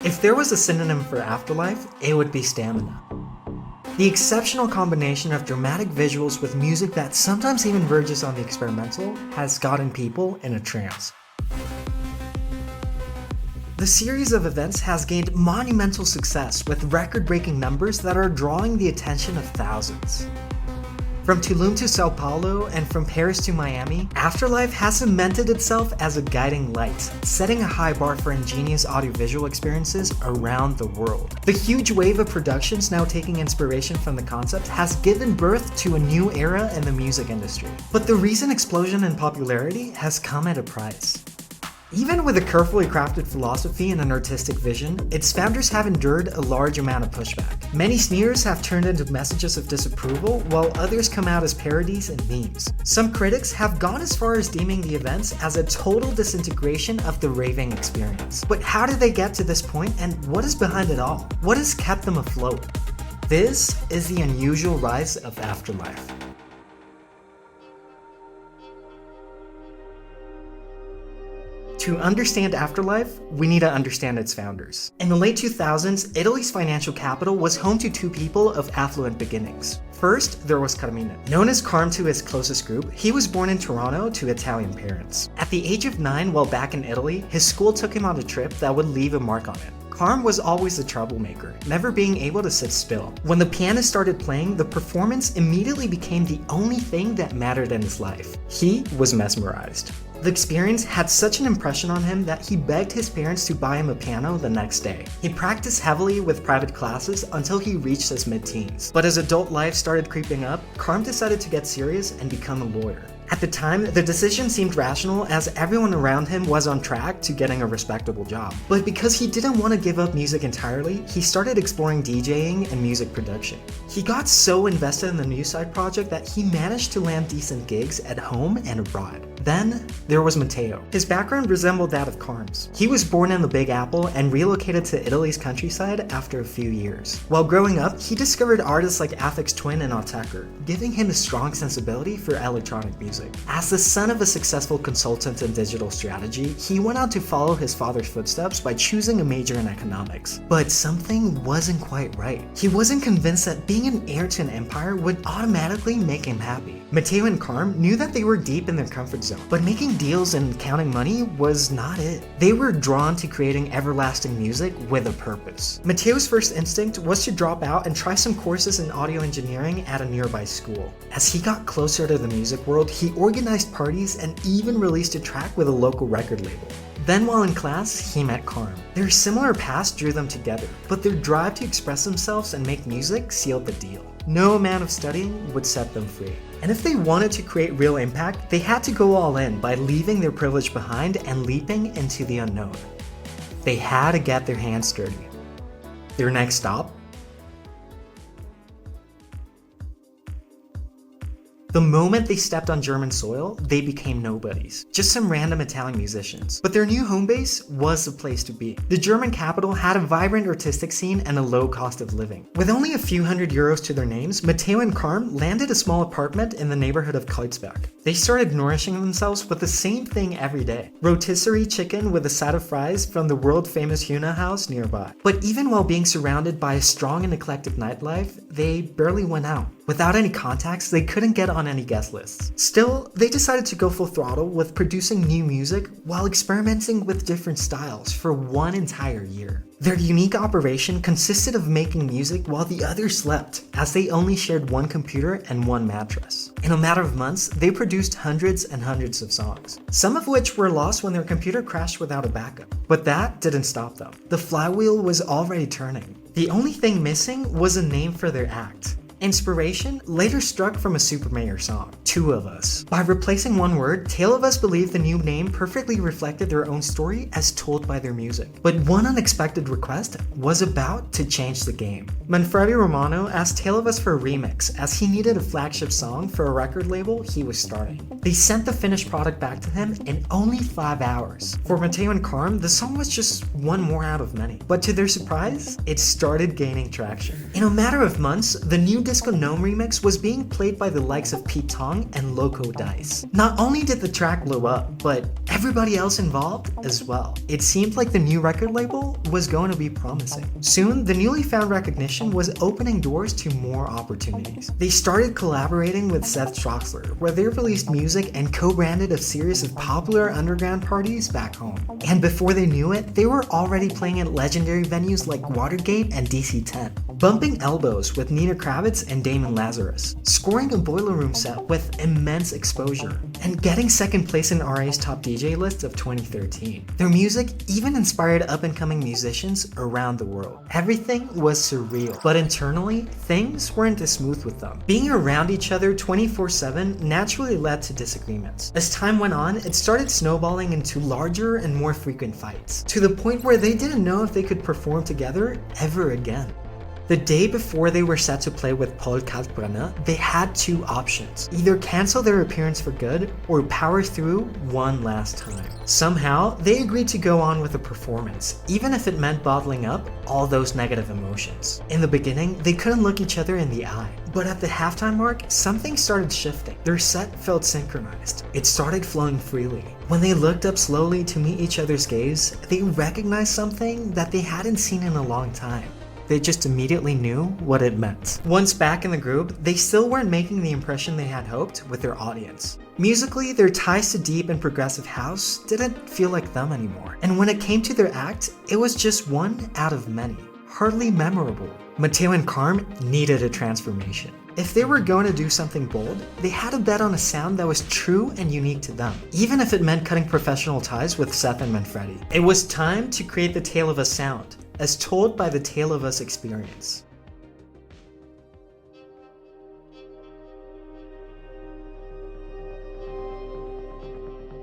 If there was a synonym for Afterlife, it would be stamina. The exceptional combination of dramatic visuals with music that sometimes even verges on the experimental has gotten people in a trance. The series of events has gained monumental success with record-breaking numbers that are drawing the attention of thousands. From Tulum to Sao Paulo and from Paris to Miami, Afterlife has cemented itself as a guiding light, setting a high bar for ingenious audiovisual experiences around the world. The huge wave of productions now taking inspiration from the concept has given birth to a new era in the music industry. But the recent explosion in popularity has come at a price. Even with a carefully crafted philosophy and an artistic vision, its founders have endured a large amount of pushback. Many sneers have turned into messages of disapproval, while others come out as parodies and memes. Some critics have gone as far as deeming the events as a total disintegration of the raving experience. But how did they get to this point, and what is behind it all? What has kept them afloat? This is the unusual rise of Afterlife. To understand Afterlife, we need to understand its founders. In the late 2000s, Italy's financial capital was home to two people of affluent beginnings. First, there was Carmine. Known as Carm to his closest group, he was born in Toronto to Italian parents. At the age of 9, while back in Italy, his school took him on a trip that would leave a mark on him. Carm was always the troublemaker, never being able to sit still. When the pianist started playing, the performance immediately became the only thing that mattered in his life. He was mesmerized. The experience had such an impression on him that he begged his parents to buy him a piano the next day. He practiced heavily with private classes until he reached his mid-teens. But as adult life started creeping up, Carm decided to get serious and become a lawyer. At the time, the decision seemed rational as everyone around him was on track to getting a respectable job. But because he didn't want to give up music entirely, he started exploring DJing and music production. He got so invested in the new side project that he managed to land decent gigs at home and abroad. Then, there was Matteo. His background resembled that of Carm's. He was born in the Big Apple and relocated to Italy's countryside after a few years. While growing up, he discovered artists like Aphex Twin and Autechre, giving him a strong sensibility for electronic music. As the son of a successful consultant in digital strategy, he went on to follow his father's footsteps by choosing a major in economics. But something wasn't quite right. He wasn't convinced that being an heir to an empire would automatically make him happy. Matteo and Carm knew that they were deep in their comfort zone, but making deals and counting money was not it. They were drawn to creating everlasting music with a purpose. Matteo's first instinct was to drop out and try some courses in audio engineering at a nearby school. As he got closer to the music world, he organized parties and even released a track with a local record label. Then while in class, he met Carm. Their similar past drew them together, but their drive to express themselves and make music sealed the deal. No amount of studying would set them free. And if they wanted to create real impact, they had to go all in by leaving their privilege behind and leaping into the unknown. They had to get their hands dirty. Their next stop? The moment they stepped on German soil, they became nobodies. Just some random Italian musicians. But their new home base was the place to be. The German capital had a vibrant artistic scene and a low cost of living. With only a few €100 to their names, Matteo and Carm landed a small apartment in the neighborhood of Kreuzberg. They started nourishing themselves with the same thing every day. Rotisserie chicken with a side of fries from the world-famous Hühner house nearby. But even while being surrounded by a strong and eclectic nightlife, they barely went out. Without any contacts, they couldn't get on any guest lists. Still, they decided to go full throttle with producing new music while experimenting with different styles for one entire year. Their unique operation consisted of making music while the others slept, as they only shared one computer and one mattress. In a matter of months, they produced hundreds and hundreds of songs, some of which were lost when their computer crashed without a backup. But that didn't stop them. The flywheel was already turning. The only thing missing was a name for their act. Inspiration later struck from a Super Mario song, Two of Us. By replacing one word, Tale of Us believed the new name perfectly reflected their own story as told by their music. But one unexpected request was about to change the game. Manfredi Romano asked Tale of Us for a remix as he needed a flagship song for a record label he was starting. They sent the finished product back to him in only 5 hours. For Matteo and Carm, the song was just one more out of many. But to their surprise, it started gaining traction. In a matter of months, the new Disco Gnome remix was being played by the likes of Pete Tong and Loco Dice. Not only did the track blow up, but everybody else involved as well. It seemed like the new record label was going to be promising. Soon, the newly found recognition was opening doors to more opportunities. They started collaborating with Seth Troxler, where they released music and co-branded a series of popular underground parties back home. And before they knew it, they were already playing at legendary venues like Watergate and DC-10, bumping elbows with Nina Kravitz and Damon Lazarus, scoring a Boiler Room set with immense exposure, and getting second place in RA's top DJ list of 2013. Their music even inspired up-and-coming musicians around the world. Everything was surreal, but internally, things weren't as smooth with them. Being around each other 24/7 naturally led to disagreements. As time went on, it started snowballing into larger and more frequent fights, to the point where they didn't know if they could perform together ever again. The day before they were set to play with Paul Kalkbrenner, they had two options: either cancel their appearance for good or power through one last time. Somehow, they agreed to go on with the performance, even if it meant bottling up all those negative emotions. In the beginning, they couldn't look each other in the eye, but at the halftime mark, something started shifting. Their set felt synchronized. It started flowing freely. When they looked up slowly to meet each other's gaze, they recognized something that they hadn't seen in a long time. They just immediately knew what it meant. Once back in the group, they still weren't making the impression they had hoped with their audience. Musically, their ties to deep and progressive house didn't feel like them anymore. And when it came to their act, it was just one out of many. Hardly memorable. Matteo and Carm needed a transformation. If they were going to do something bold, they had to bet on a sound that was true and unique to them, even if it meant cutting professional ties with Seth and Manfredi. It was time to create the Tale of Us sound, as told by the Tale of Us experience.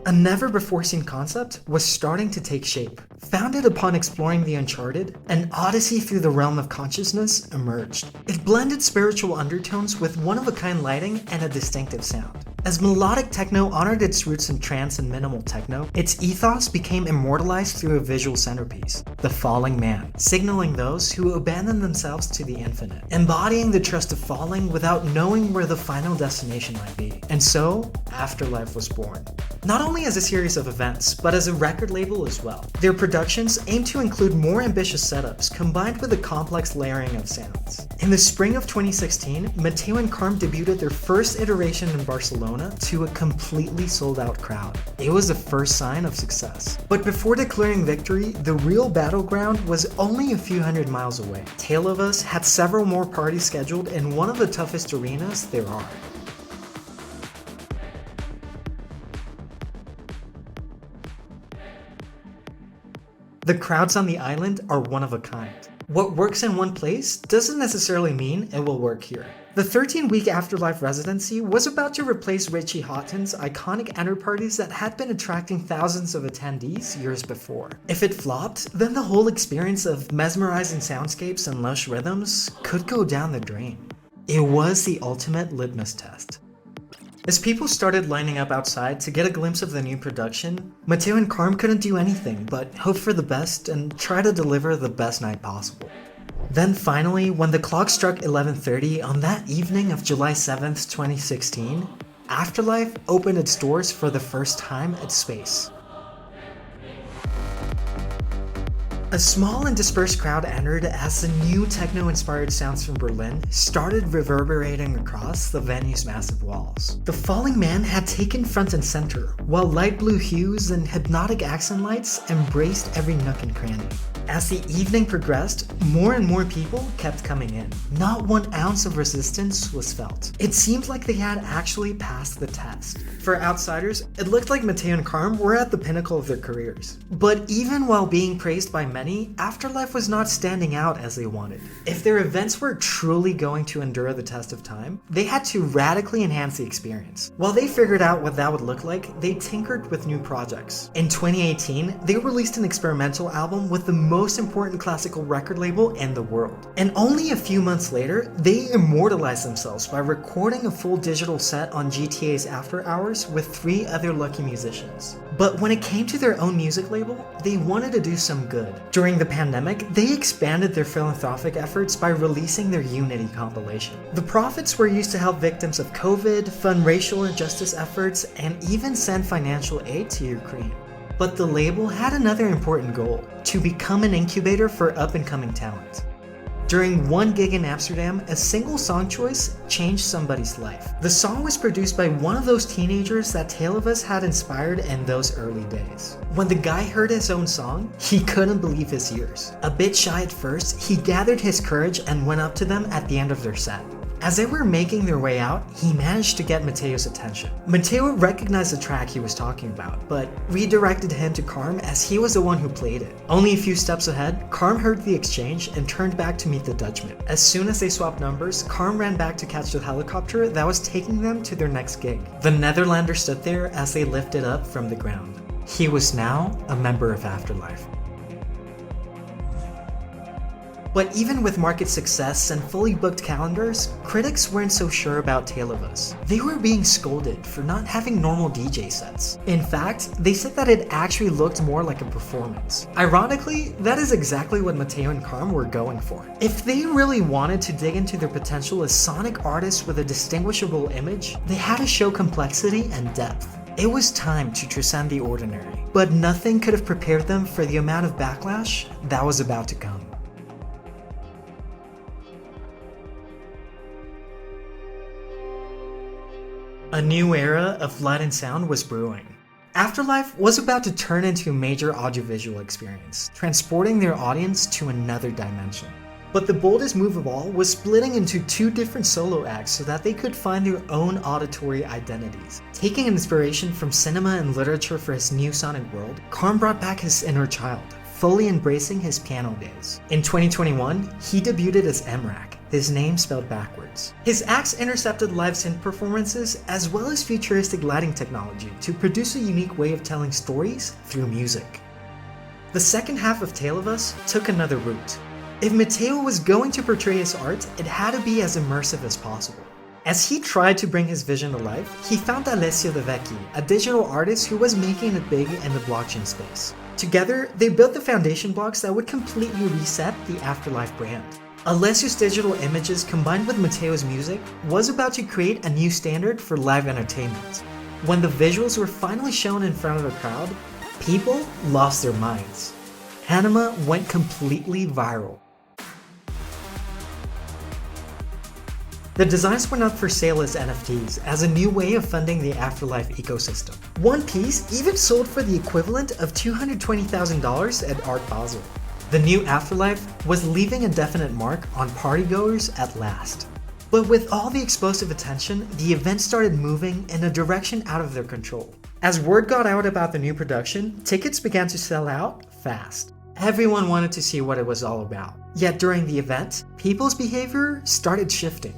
A never-before-seen concept was starting to take shape. Founded upon exploring the uncharted, an odyssey through the realm of consciousness emerged. It blended spiritual undertones with one-of-a-kind lighting and a distinctive sound. As melodic techno honored its roots in trance and minimal techno, its ethos became immortalized through a visual centerpiece, the falling man, signaling those who abandon themselves to the infinite, embodying the trust of falling without knowing where the final destination might be. And so, Afterlife was born. Not only as a series of events, but as a record label as well. Their productions aim to include more ambitious setups combined with a complex layering of sounds. In the spring of 2016, Matteo and Carm debuted their first iteration in Barcelona to a completely sold-out crowd. It was the first sign of success. But before declaring victory, the real battleground was only a few hundred miles away. Tale of Us had several more parties scheduled in one of the toughest arenas there are. The crowds on the island are one of a kind. What works in one place doesn't necessarily mean it will work here. The 13-week Afterlife residency was about to replace Richie Hutton's iconic enter parties that had been attracting thousands of attendees years before. If it flopped, then the whole experience of mesmerizing soundscapes and lush rhythms could go down the drain. It was the ultimate litmus test. As people started lining up outside to get a glimpse of the new production, Matteo and Carm couldn't do anything but hope for the best and try to deliver the best night possible. Then finally, when the clock struck 11:30 on that evening of July 7th, 2016, Afterlife opened its doors for the first time at Space. A small and dispersed crowd entered as the new techno-inspired sounds from Berlin started reverberating across the venue's massive walls. The falling man had taken front and center, while light blue hues and hypnotic accent lights embraced every nook and cranny. As the evening progressed, more and more people kept coming in. Not 1 ounce of resistance was felt. It seemed like they had actually passed the test. For outsiders, it looked like Matteo and Carm were at the pinnacle of their careers. But even while being praised by many, Afterlife was not standing out as they wanted. If their events were truly going to endure the test of time, they had to radically enhance the experience. While they figured out what that would look like, they tinkered with new projects. In 2018, they released an experimental album with the most important classical record label in the world. And only a few months later, they immortalized themselves by recording a full digital set on GTA's After Hours with 3 other lucky musicians. But when it came to their own music label, they wanted to do some good. During the pandemic, they expanded their philanthropic efforts by releasing their Unity compilation. The profits were used to help victims of COVID, fund racial injustice efforts, and even send financial aid to Ukraine. But the label had another important goal: to become an incubator for up-and-coming talent. During one gig in Amsterdam, a single song choice changed somebody's life. The song was produced by one of those teenagers that Tale of Us had inspired in those early days. When the guy heard his own song, he couldn't believe his ears. A bit shy at first, he gathered his courage and went up to them at the end of their set. As they were making their way out, he managed to get Matteo's attention. Matteo recognized the track he was talking about, but redirected him to Carm as he was the one who played it. Only a few steps ahead, Carm heard the exchange and turned back to meet the Dutchman. As soon as they swapped numbers, Carm ran back to catch the helicopter that was taking them to their next gig. The Netherlander stood there as they lifted up from the ground. He was now a member of Afterlife. But even with market success and fully booked calendars, critics weren't so sure about Tale of Us. They were being scolded for not having normal DJ sets. In fact, they said that it actually looked more like a performance. Ironically, that is exactly what Matteo and Carm were going for. If they really wanted to dig into their potential as sonic artists with a distinguishable image, they had to show complexity and depth. It was time to transcend the ordinary, but nothing could have prepared them for the amount of backlash that was about to come. A new era of light and sound was brewing. Afterlife was about to turn into a major audiovisual experience, transporting their audience to another dimension. But the boldest move of all was splitting into two different solo acts so that they could find their own auditory identities. Taking inspiration from cinema and literature for his new sonic world, Carm brought back his inner child, fully embracing his piano days. In 2021, he debuted as Mrak, his name spelled backwards. His acts intercepted live synth performances as well as futuristic lighting technology to produce a unique way of telling stories through music. The second half of Tale of Us took another route. If Matteo was going to portray his art, it had to be as immersive as possible. As he tried to bring his vision to life, he found Alessio De Vecchi, a digital artist who was making it big in the blockchain space. Together, they built the foundation blocks that would completely reset the Afterlife brand. Alessio's digital images combined with Matteo's music was about to create a new standard for live entertainment. When the visuals were finally shown in front of a crowd, people lost their minds. Anyma went completely viral. The designs went up for sale as NFTs as a new way of funding the Afterlife ecosystem. One piece even sold for the equivalent of $220,000 at Art Basel. The new Afterlife was leaving a definite mark on partygoers at last. But with all the explosive attention, the event started moving in a direction out of their control. As word got out about the new production, tickets began to sell out fast. Everyone wanted to see what it was all about. Yet during the event, people's behavior started shifting.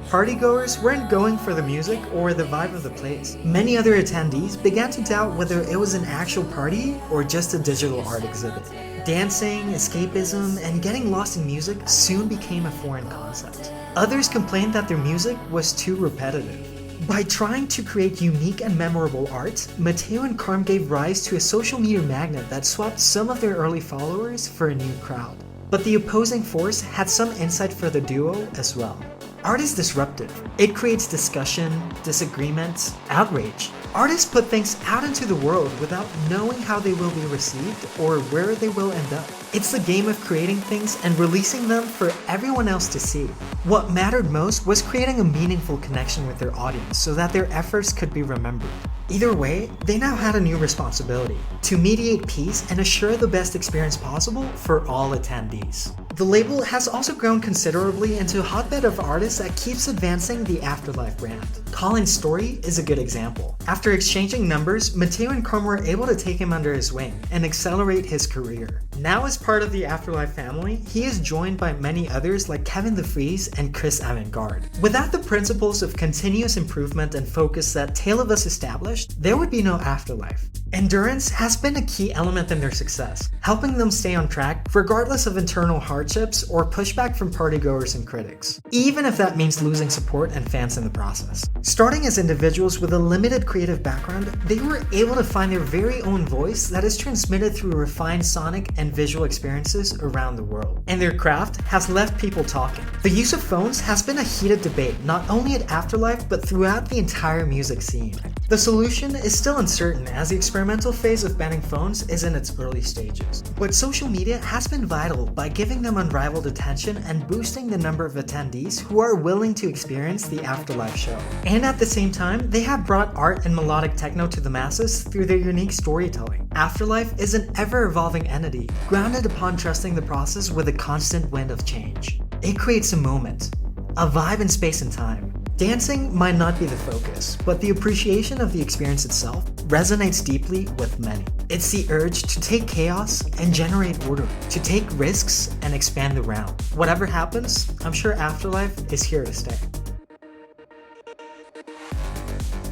Partygoers weren't going for the music or the vibe of the place. Many other attendees began to doubt whether it was an actual party or just a digital art exhibit. Dancing, escapism, and getting lost in music soon became a foreign concept. Others complained that their music was too repetitive. By trying to create unique and memorable art, Matteo and Carm gave rise to a social media magnet that swapped some of their early followers for a new crowd. But the opposing force had some insight for the duo as well. Art is disruptive. It creates discussion, disagreement, outrage. Artists put things out into the world without knowing how they will be received or where they will end up. It's the game of creating things and releasing them for everyone else to see. What mattered most was creating a meaningful connection with their audience so that their efforts could be remembered. Either way, they now had a new responsibility: to mediate peace and assure the best experience possible for all attendees. The label has also grown considerably into a hotbed of artists that keeps advancing the Afterlife brand. Colin's story is a good example. After exchanging numbers, Matteo and Carm were able to take him under his wing and accelerate his career. Now as part of the Afterlife family, he is joined by many others like Kevin the Freeze and Chris Avantgarde. Without the principles of continuous improvement and focus that Tale of Us established, there would be no Afterlife. Endurance has been a key element in their success, helping them stay on track regardless of internal hardships or pushback from partygoers and critics, even if that means losing support and fans in the process. Starting as individuals with a limited creative background, they were able to find their very own voice that is transmitted through refined sonic and visual experiences around the world. And their craft has left people talking. The use of phones has been a heated debate not only at Afterlife but throughout the entire music scene. The solution is still uncertain as the experimental phase of banning phones is in its early stages. But social media has been vital by giving them unrivaled attention and boosting the number of attendees who are willing to experience the Afterlife show. And at the same time, they have brought art and melodic techno to the masses through their unique storytelling. Afterlife is an ever-evolving entity, grounded upon trusting the process with a constant wind of change. It creates a moment, a vibe in space and time. Dancing might not be the focus, but the appreciation of the experience itself resonates deeply with many. It's the urge to take chaos and generate order, to take risks and expand the realm. Whatever happens, I'm sure Afterlife is here to stay.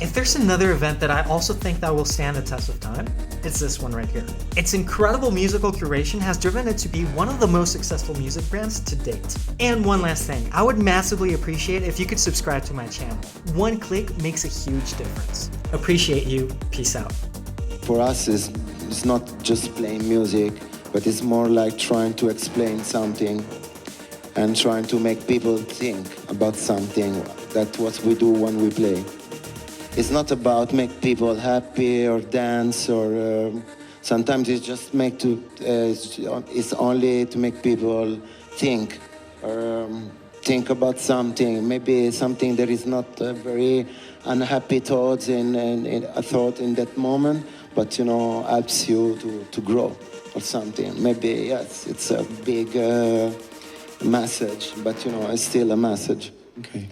If there's another event that I also think that will stand the test of time, it's this one right here. Its incredible musical curation has driven it to be one of the most successful music brands to date. And one last thing, I would massively appreciate if you could subscribe to my channel. One click makes a huge difference. Appreciate you, peace out. For us, it's not just playing music, but it's more like trying to explain something and trying to make people think about something. That's what we do when we play. It's not about make people happy or dance or sometimes it's just it's only to make people think or think about something. Maybe something that is not very unhappy thoughts in a thought in that moment, but helps you to grow or something. Maybe yes, it's a big message, but it's still a message. Okay.